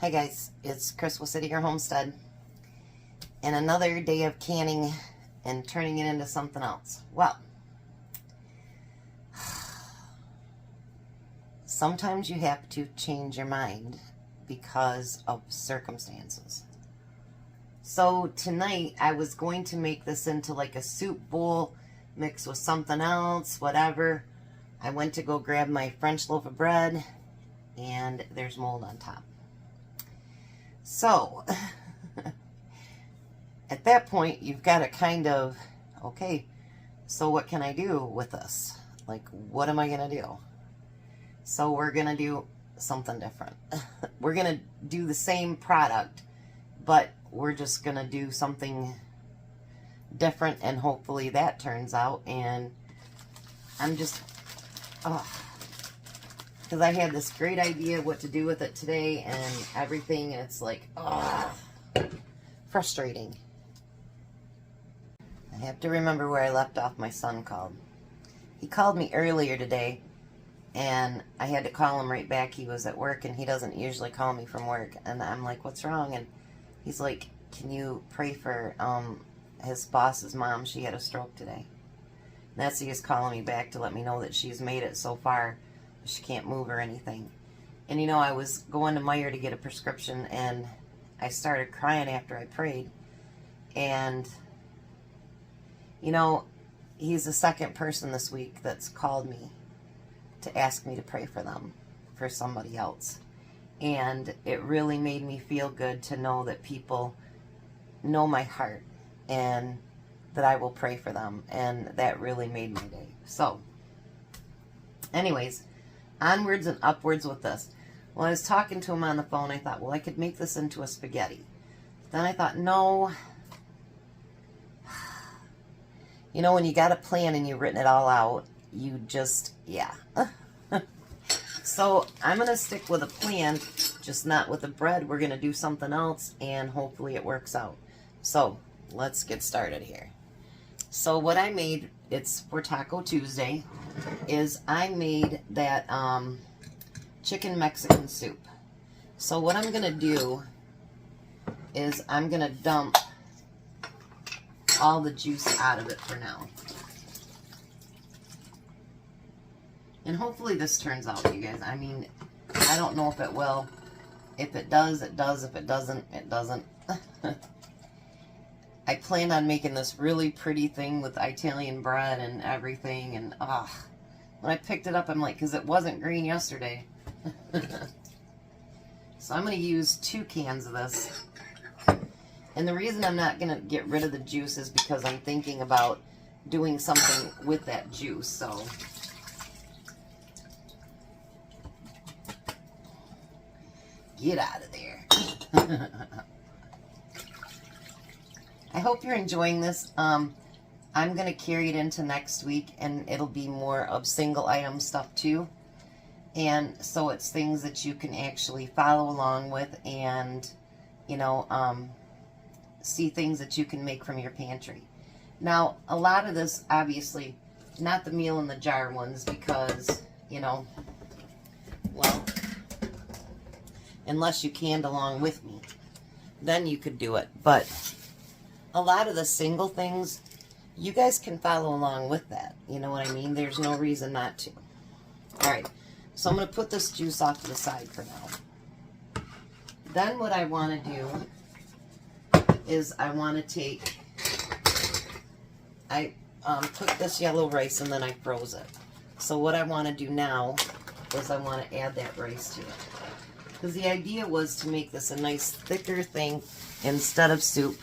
Hi guys, it's Chris with City Your Homestead, and another day of canning and turning it into something else. Well, sometimes you have to change your mind because of circumstances. So tonight I was going to make this into like a soup bowl mixed with something else, whatever. I went to go grab my French loaf of bread and there's mold on top. So, at that point, you've got to kind of, okay, so what can I do with this? Like, what am I going to do? So we're going to do something different. We're going to do the same product, but we're just going to do something different, and hopefully that turns out. And I'm just, because I had this great idea what to do with it today and everything, and it's like, frustrating. I have to remember where I left off. My son called. He called me earlier today, and I had to call him right back. He was at work, and he doesn't usually call me from work. And I'm like, what's wrong? And he's like, can you pray for his boss's mom? She had a stroke today. And that's he is calling me back to let me know that she's made it so far. She can't move or anything. And you know, I was going to Meijer to get a prescription, and I started crying after I prayed. And you know, he's the second person this week that's called me to ask me to pray for them, for somebody else. And it really made me feel good to know that people know my heart and that I will pray for them. And that really made my day. So anyways, onwards and upwards with this. When I was talking to him on the phone, I thought, well, I could make this into a spaghetti. Then I thought, no. You know, when you got a plan and you've written it all out, you just, yeah. So I'm going to stick with a plan, just not with the bread. We're going to do something else, and hopefully it works out. So let's get started here. So what I made, it's for Taco Tuesday, is I made that chicken Mexican soup. So what I'm going to do is I'm going to dump all the juice out of it for now. And hopefully this turns out, you guys. I mean, I don't know if it will. If it does, it does. If it doesn't, it doesn't. I planned on making this really pretty thing with Italian bread and everything. And, when I picked it up, I'm like, because it wasn't green yesterday. So I'm going to use 2 cans of this. And the reason I'm not going to get rid of the juice is because I'm thinking about doing something with that juice. So get out of there. I hope you're enjoying this. I'm going to carry it into next week, and it'll be more of single item stuff too. And so it's things that you can actually follow along with, and, you know, see things that you can make from your pantry. Now, a lot of this, obviously, not the meal in the jar ones, because, you know, well, unless you canned along with me, then you could do it. But a lot of the single things, you guys can follow along with that. You know what I mean? There's no reason not to. All right, so I'm going to put this juice off to the side for now. Then what I want to do is I want to take, I cooked this yellow rice and then I froze it. So what I want to do now is I want to add that rice to it. Because the idea was to make this a nice thicker thing instead of soup.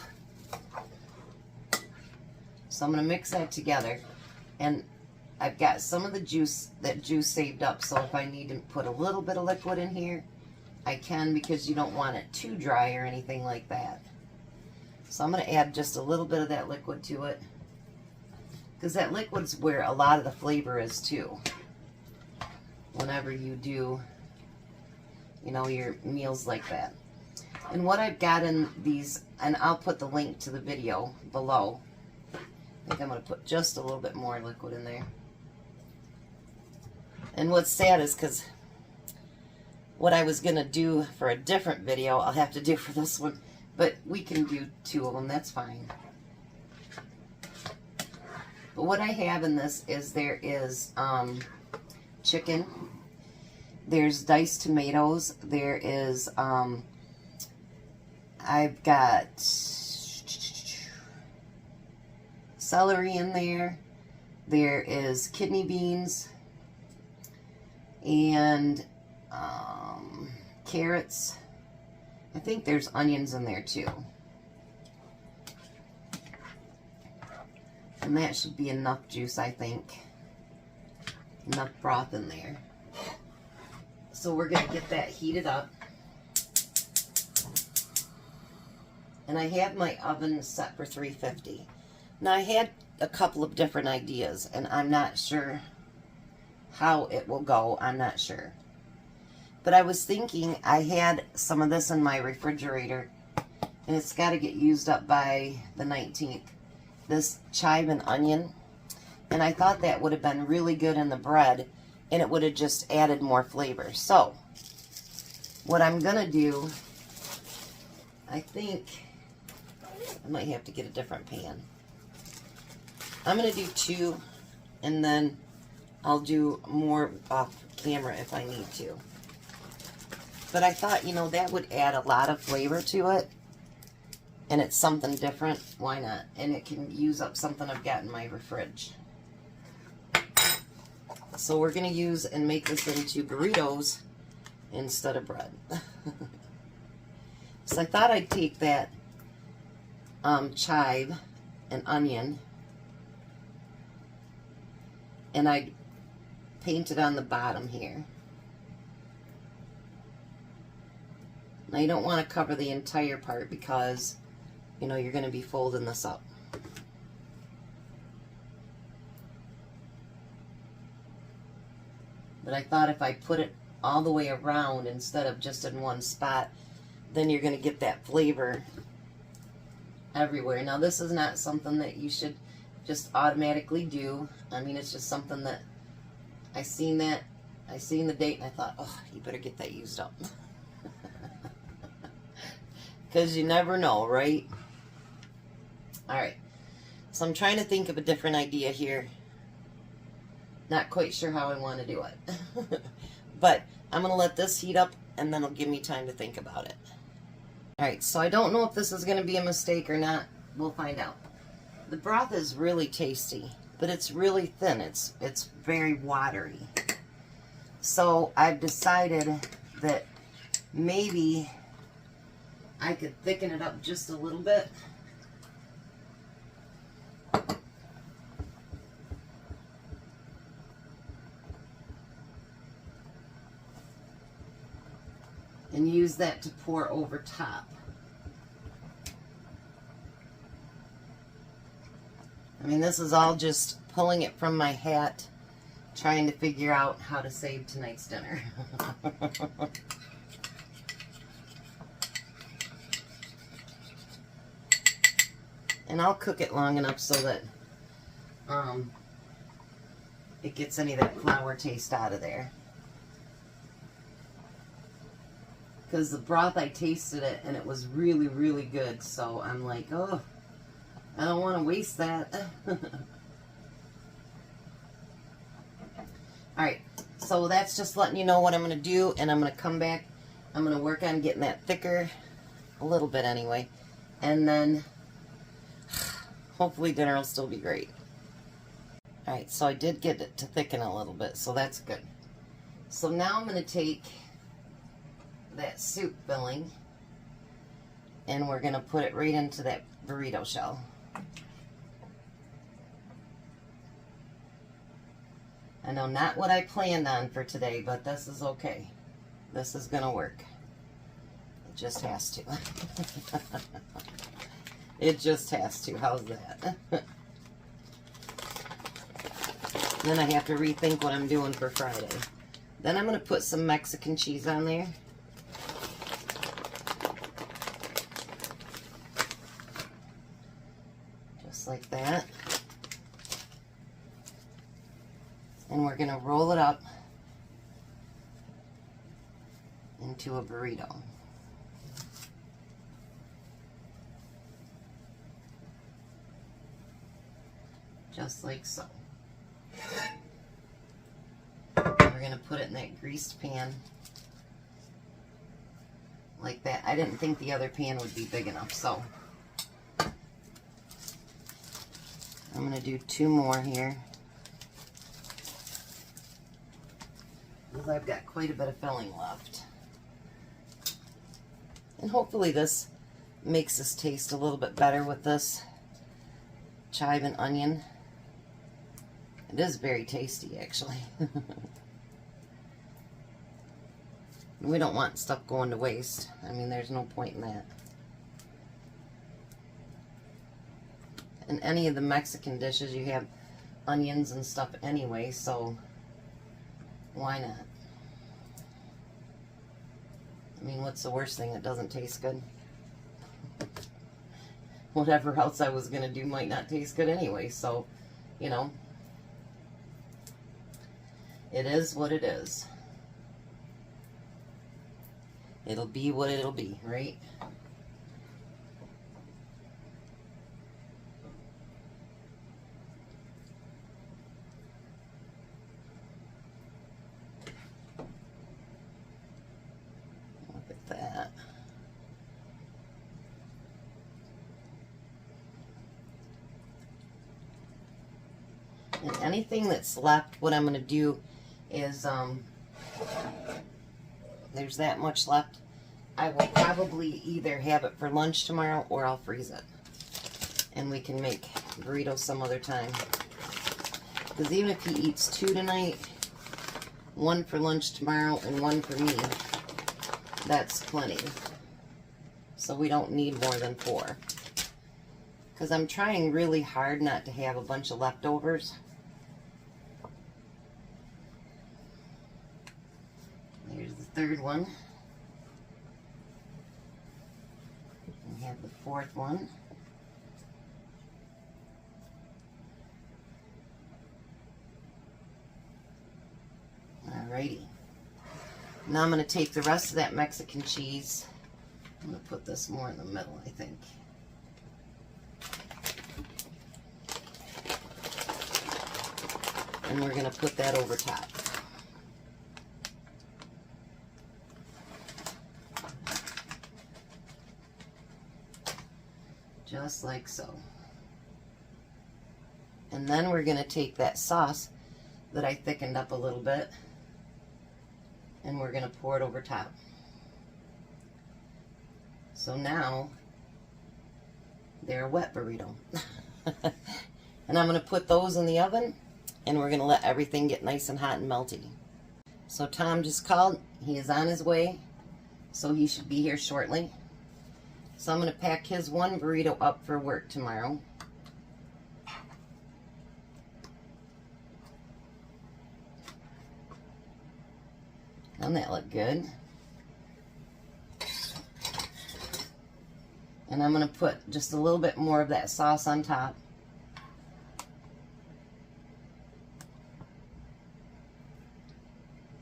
So I'm going to mix that together. And I've got some of the juice, that juice saved up. So if I need to put a little bit of liquid in here, I can, because you don't want it too dry or anything like that. So I'm going to add just a little bit of that liquid to it, because that liquid's where a lot of the flavor is too. Whenever you do, you know, your meals like that. And what I've got in these, and I'll put the link to the video below. I think I'm going to put just a little bit more liquid in there. And what's sad is because what I was going to do for a different video, I'll have to do for this one. But we can do 2 of them, that's fine. But what I have in this is there is chicken, there's diced tomatoes, there is, I've got celery in there, there is kidney beans, and carrots. I think there's onions in there too. And that should be enough juice, I think. Enough broth in there. So we're going to get that heated up. And I have my oven set for 350. Now I had a couple of different ideas, and I'm not sure how it will go. I'm not sure. But I was thinking, I had some of this in my refrigerator, and it's got to get used up by the 19th. This chive and onion. And I thought that would have been really good in the bread, and it would have just added more flavor. So, what I'm going to do, I think I might have to get a different pan. I'm going to do 2, and then I'll do more off camera if I need to. But I thought, you know, that would add a lot of flavor to it. And it's something different. Why not? And it can use up something I've got in my fridge. So we're going to use and make this into burritos instead of bread. So I thought I'd take that chive and onion, and I'd paint it on the bottom here. Now you don't want to cover the entire part because, you know, you're going to be folding this up. But I thought if I put it all the way around instead of just in one spot, then you're going to get that flavor everywhere. Now this is not something that you should just automatically do. I mean, it's just something that I seen the date and I thought, oh, you better get that used up. Because you never know, right? Alright, so I'm trying to think of a different idea here. Not quite sure how I want to do it. But I'm going to let this heat up, and then it'll give me time to think about it. Alright, so I don't know if this is going to be a mistake or not. We'll find out. The broth is really tasty, but it's really thin. It's very watery. So I've decided that maybe I could thicken it up just a little bit. And use that to pour over top. I mean, this is all just pulling it from my hat, trying to figure out how to save tonight's dinner. And I'll cook it long enough so that it gets any of that flour taste out of there. Because the broth, I tasted it and it was really, really good. So I'm like, oh, I don't want to waste that. Alright, so that's just letting you know what I'm going to do. And I'm going to come back. I'm going to work on getting that thicker, a little bit anyway. And then hopefully dinner will still be great. Alright, so I did get it to thicken a little bit, so that's good. So now I'm going to take that soup filling and we're going to put it right into that burrito shell. I know, not what I planned on for today, but this is okay. This is going to work. It just has to. It just has to. How's that? Then I have to rethink what I'm doing for Friday. Then I'm going to put some Mexican cheese on there. Just like that. And we're going to roll it up into a burrito. Just like so. We're going to put it in that greased pan like that. I didn't think the other pan would be big enough, so I'm going to do 2 more here, because I've got quite a bit of filling left. And hopefully this makes this taste a little bit better with this chive and onion. It is very tasty, actually. We don't want stuff going to waste. I mean, there's no point in that. In any of the Mexican dishes, you have onions and stuff anyway, so why not? I mean, what's the worst thing that doesn't taste good? Whatever else I was going to do might not taste good anyway, so, you know, it is what it is. It'll be what it'll be, right? Look at that. And anything that's left, what I'm going to do is, there's that much left. I will probably either have it for lunch tomorrow or I'll freeze it. And we can make burritos some other time. Because even if he eats 2 tonight, 1 for lunch tomorrow and 1 for me, that's plenty. So we don't need more than 4. Because I'm trying really hard not to have a bunch of leftovers. There's the 3rd one. We have the 4th one. Alrighty. Now I'm going to take the rest of that Mexican cheese. I'm going to put this more in the middle, I think. And we're going to put that over top. Just like so. And then we're going to take that sauce that I thickened up a little bit and we're going to pour it over top. So now they're a wet burrito. And I'm going to put those in the oven and we're going to let everything get nice and hot and melty. So Tom just called. He is on his way, so he should be here shortly. So I'm going to pack his 1 burrito up for work tomorrow. Doesn't that look good? And I'm going to put just a little bit more of that sauce on top.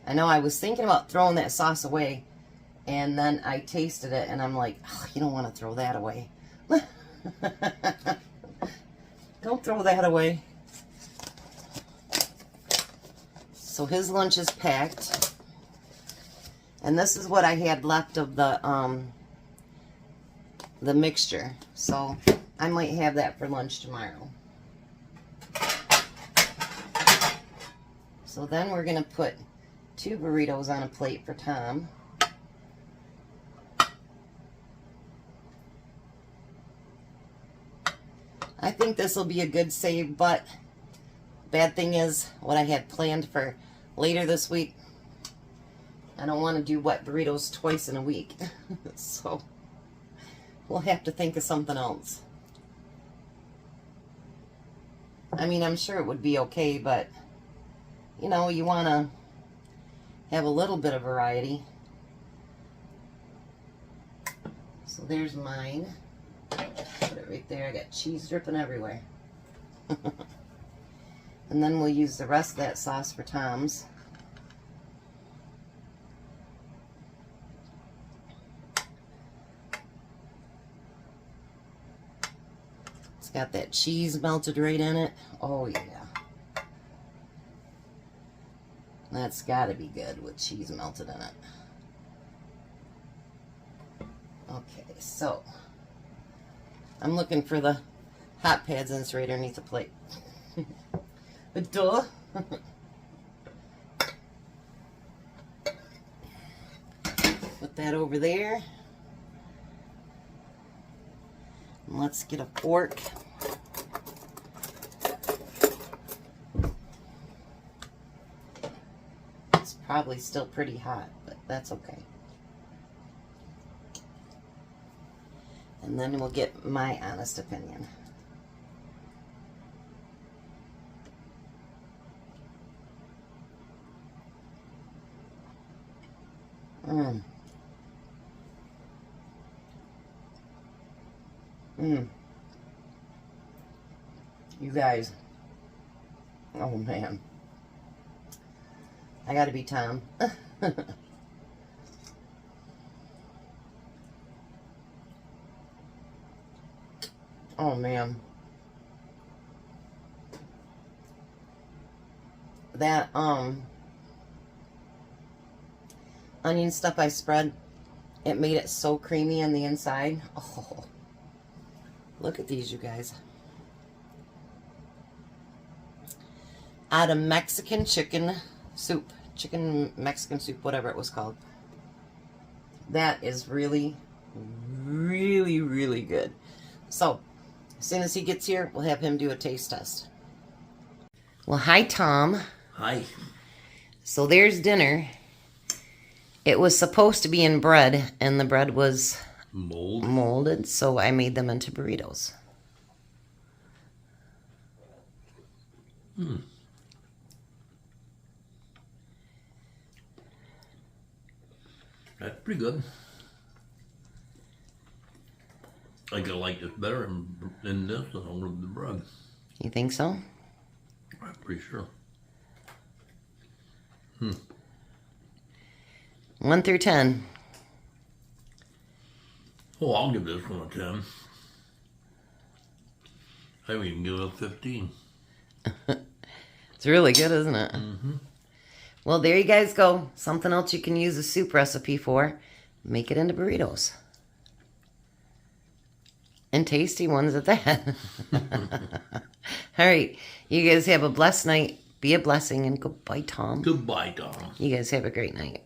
I know I was thinking about throwing that sauce away, and then I tasted it and I'm like, oh, you don't want to throw that away. Don't throw that away. So his lunch is packed. And this is what I had left of the mixture. So I might have that for lunch tomorrow. So then we're going to put 2 burritos on a plate for Tom. I think this will be a good save, but bad thing is what I had planned for later this week. I don't want to do wet burritos twice in a week. So we'll have to think of something else. I mean, I'm sure it would be okay, but you know, you want to have a little bit of variety. So there's mine. Put it right there. I got cheese dripping everywhere. And then we'll use the rest of that sauce for Tom's. got that cheese melted right in it. Oh, yeah. That's got to be good with cheese melted in it. Okay, so I'm looking for the hot pads, and it's right underneath the plate. Duh. Put that over there. And let's get a fork. It's probably still pretty hot, but that's okay. And then we'll get my honest opinion. You guys. Oh, man. I gotta be Tom. Oh, man. That, onion stuff I spread, it made it so creamy on the inside. Oh, look at these, you guys. Out of Mexican chicken soup. Chicken Mexican soup, whatever it was called. That is really, really, really good. So, as soon as he gets here, we'll have him do a taste test. Well, hi, Tom. Hi. So there's dinner. It was supposed to be in bread, and the bread was molded, so I made them into burritos. That's pretty good. I think I like this better than this than with the bread. You think so? I'm pretty sure. 1 through 10. Oh, I'll give this one a 10. I would even give it a 15. It's really good, isn't it? Well, there you guys go. Something else you can use a soup recipe for. Make it into burritos. And tasty ones at that. All right. You guys have a blessed night. Be a blessing, and goodbye, Tom. Goodbye, Tom. You guys have a great night.